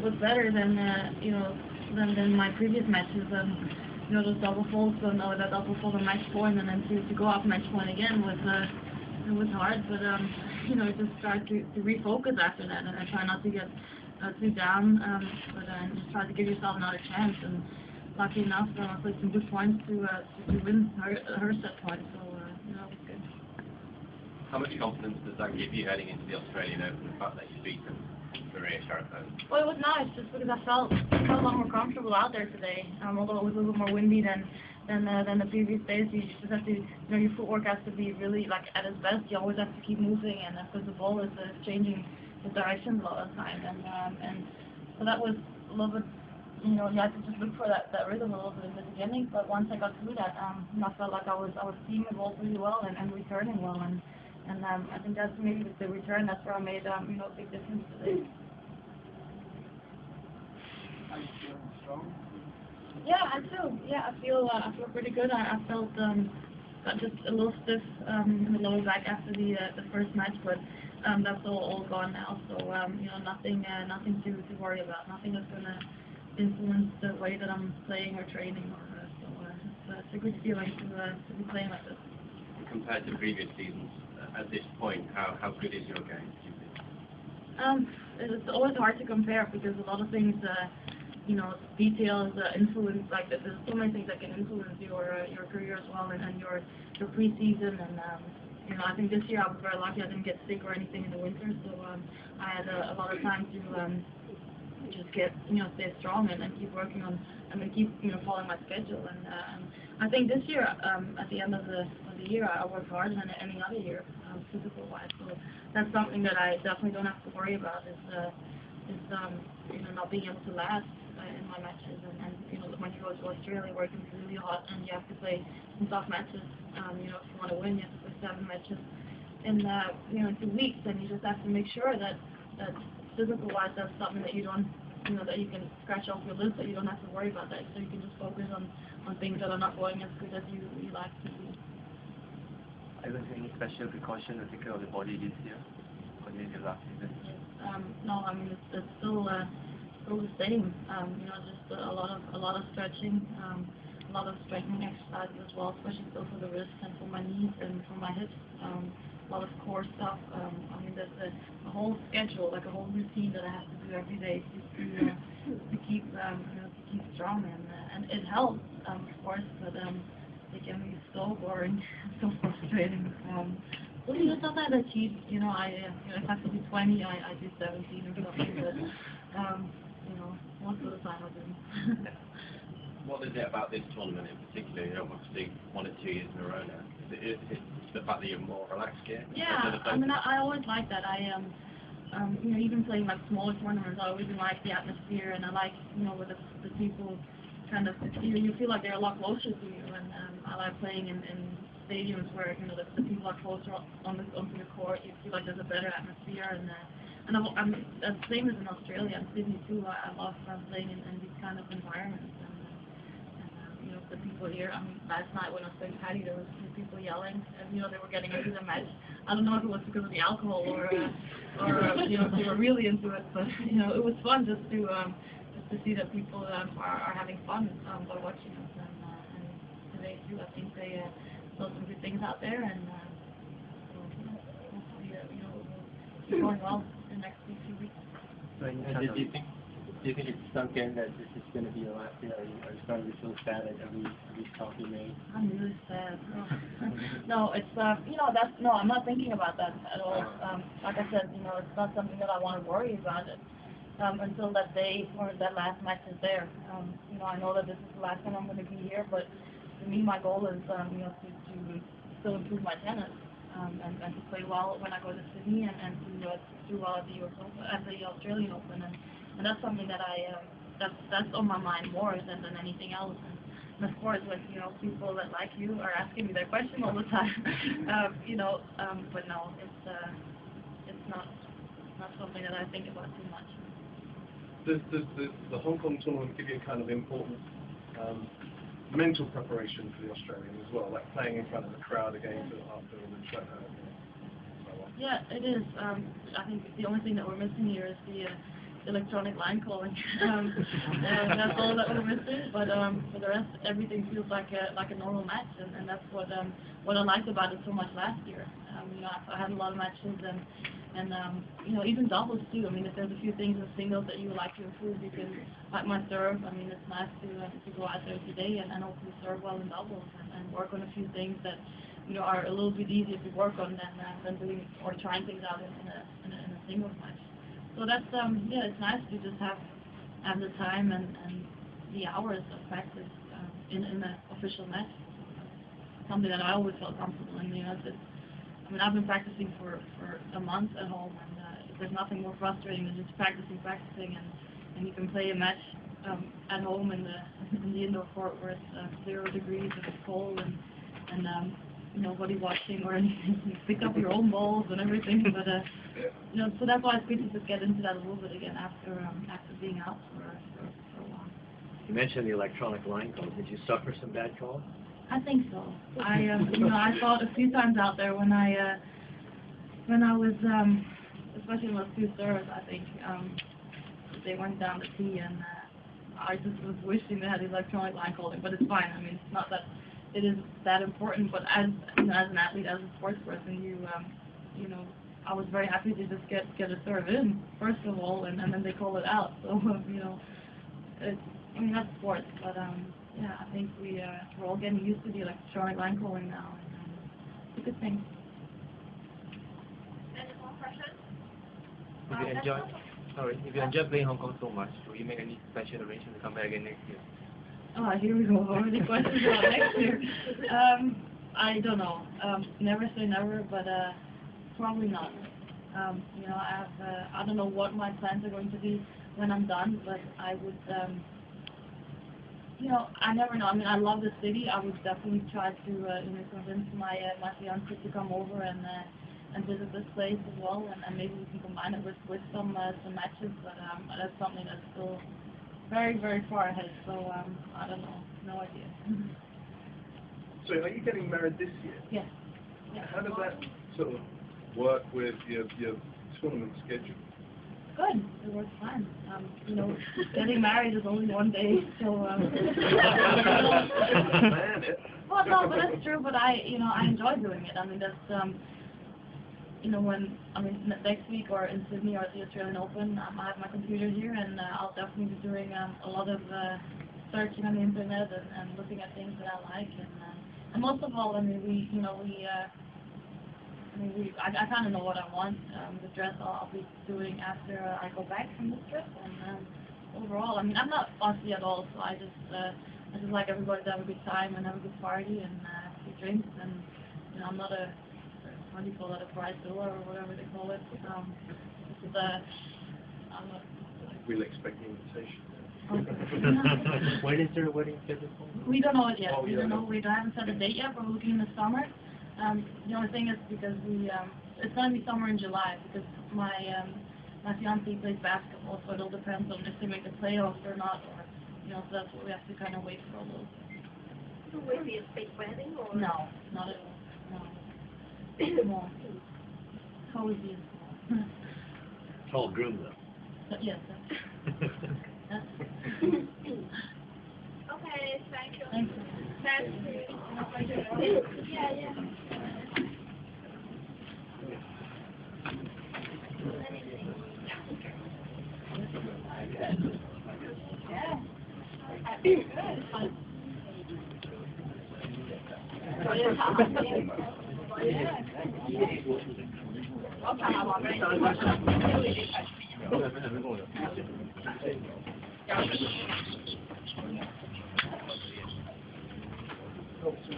was better than than my previous matches. Those double faults and that double fault on match point, and then to go off match point again was it was hard, but just start to refocus after that, and I try not to get too down, but just try to give yourself another chance. And lucky enough, I played some good points to win her set point, so it was good. How much confidence does that give you heading into the Australian Open, the fact that you've beaten Maria Sharapova? Well, it was nice, just because I felt a lot more comfortable out there today. Although it was a little bit more windy than the previous days. You just have to, your footwork has to be really like at its best. You always have to keep moving, and because the ball is changing the direction a lot of the time, and so that was a little bit. You had to just look for that rhythm a little bit in the beginning. But once I got through that, I felt like I was seeing the ball pretty well and returning well, and I think that's maybe the return. That's where I made a big difference today. Are you feeling strong? Yeah, I do. Yeah, I feel pretty good. I felt just a little stiff in the lower back after the first match, but that's all gone now. So nothing to worry about. Nothing that's gonna influence the way that I'm playing or training. It's a good feeling to be playing like this. Compared to previous seasons, at this point, how good is your game, do you think? It's always hard to compare because a lot of things, details influence. Like there's so many things that can influence your career as well, and your preseason. And I think this year I was very lucky. I didn't get sick or anything in the winter, so I had a lot of time to just get stay strong and keep working on keep following my schedule. And I think this year at the end of the year I worked harder than any other year physical wise. So that's something that I definitely don't have to worry about. Is not being able to last in my matches, and when you go to Australia where it can be really hot and you have to play some tough matches, if you want to win you have to play 7 matches in 2 weeks, and you just have to make sure that physical wise that's something that you don't that you can scratch off your list, that you don't have to worry about that, so you can just focus on things that are not going as good as you like to do. Are you taking any special precaution to take care of the body this year compared to last season? No, it's still the same. Just a lot of stretching, a lot of strengthening exercises as well, especially still for the wrists and for my knees and for my hips. A lot of core stuff. There's a whole schedule, like a whole routine that I have to do every day to keep strong, and it helps, of course, but it can be so boring, so frustrating. Well, sometimes I cheat. If I have to do 20, I do 17 or something. But most of the time I do. What is it about this tournament in particular? Obviously 1 or 2 years in a row now. Is it the fact that you're more relaxed here? Yeah, I always like that. Even playing like smaller tournaments, I always like the atmosphere, and I like with the people kind of you feel like they're a lot closer to you, and I like playing in stadiums where the people are closer onto the court. You feel like there's a better atmosphere, and I'm the same as in Australia and Sydney too. I love playing in these kind of environments, and the people here. Last night when I was playing Paddy, there was people yelling, and they were getting into the match. I don't know if it was because of the alcohol or they were really into it, but it was fun just to see that people are having fun by watching us, and today too. I think they saw some good things out there, and hopefully we'll keep going well in the next few weeks. Do you think it's sunk in that this is going to be your last year? Are you starting to feel sad at every talk you made? I'm really sad. No, it's I'm not thinking about that at all. Like I said, it's not something that I want to worry about until that day or that last match is there. I know that this is the last time I'm going to be here, but to me, my goal is to still improve my tennis and to play well when I go to Sydney, and to do well at the Australian Open, and that's something that that's on my mind more than anything else. And of course, when people that like you are asking me that question all the time, but no, it's not something that I think about too much. Does the Hong Kong tournament give you a kind of important mental preparation for the Australian as well, like playing in front of the crowd again after all the show? Yeah, it is. I think the only thing that we're missing here is electronic line calling. That's all that we're missing. But for the rest, everything feels like a normal match, and that's what I liked about it so much last year. You know, I had a lot of matches, and you know, even doubles too. I mean, if there's a few things in singles that you would like to improve, you can, like my serve. I mean, it's nice to go out there today and hopefully serve well in doubles and work on a few things that, you know, are a little bit easier to work on than doing or trying things out in a singles match. So that's yeah, it's nice to just have the time and the hours of practice in an official match. Something that I always felt comfortable in. You know, I mean, I've been practicing for a month at home, and there's nothing more frustrating than just practicing, and you can play a match at home in the indoor court where it's 0 degrees and it's cold and nobody watching or anything. You pick up your own balls and everything, but you know, so that's why it's good to just get into that a little bit again after being out for a while. You mentioned the electronic line call. Did you suffer some bad calls? I think so. You know, I fought a few times out there when I was, especially in those 2 serves, I think, they went down the tee, and I just was wishing they had electronic line calling, but it's fine. I mean, it's not that it is that important, but as, you know, as an athlete, as a sports person, you know, I was very happy to just get a serve in, first of all, and then they call it out. So, you know, I mean, that's sports, but yeah, I think we're all getting used to the electronic line calling now, and it's a good thing. Any more questions? If you enjoy playing Hong Kong so much, will you make any special arrangements to come back again next year? Oh, here we go. Already questions about next year. I don't know. Never say never, but probably not. You know, I don't know what my plans are going to be when I'm done, but I would. You know, I never know. I mean, I love the city. I would definitely try to, you know, convince my fiance to come over and visit this place as well, and maybe we can combine it with some matches. But that's something that's still very, very far ahead. So I don't know. No idea. So, are you getting married this year? Yes. Yeah. How does that sort of work with your tournament schedule? Good. It works fine. You know, getting married is only one day, so. Well, no, but that's true. But I enjoy doing it. I mean, that's you know, next week or in Sydney or at the Australian Open, I have my computer here, and I'll definitely be doing a lot of searching on the internet and looking at things that I like, and most of all, I mean, I kind of know what I want. The dress I'll be doing after I go back from this trip, and overall, I mean, I'm not fussy at all. So I just like everybody to have a good time and have a good party and have a few drinks. And you know, I'm not a, what do you call it, a bridezilla or whatever they call it. I'm not. We'll expect the invitation. Okay. When is their wedding scheduled for? We don't know it yet. Oh, We don't know. We haven't set a date yet. We're looking in the summer. The only thing is because it's going to be summer in July because my fiance plays basketball, so it all depends on if they make the playoffs or not, or you know, so that's what we have to kind of wait for a little bit. So will it be a big wedding or? No, not at all. No. Small. Cozy and small. Tall groom though. But yes. That's Okay, thank you. Thank you. Yeah. Oh, so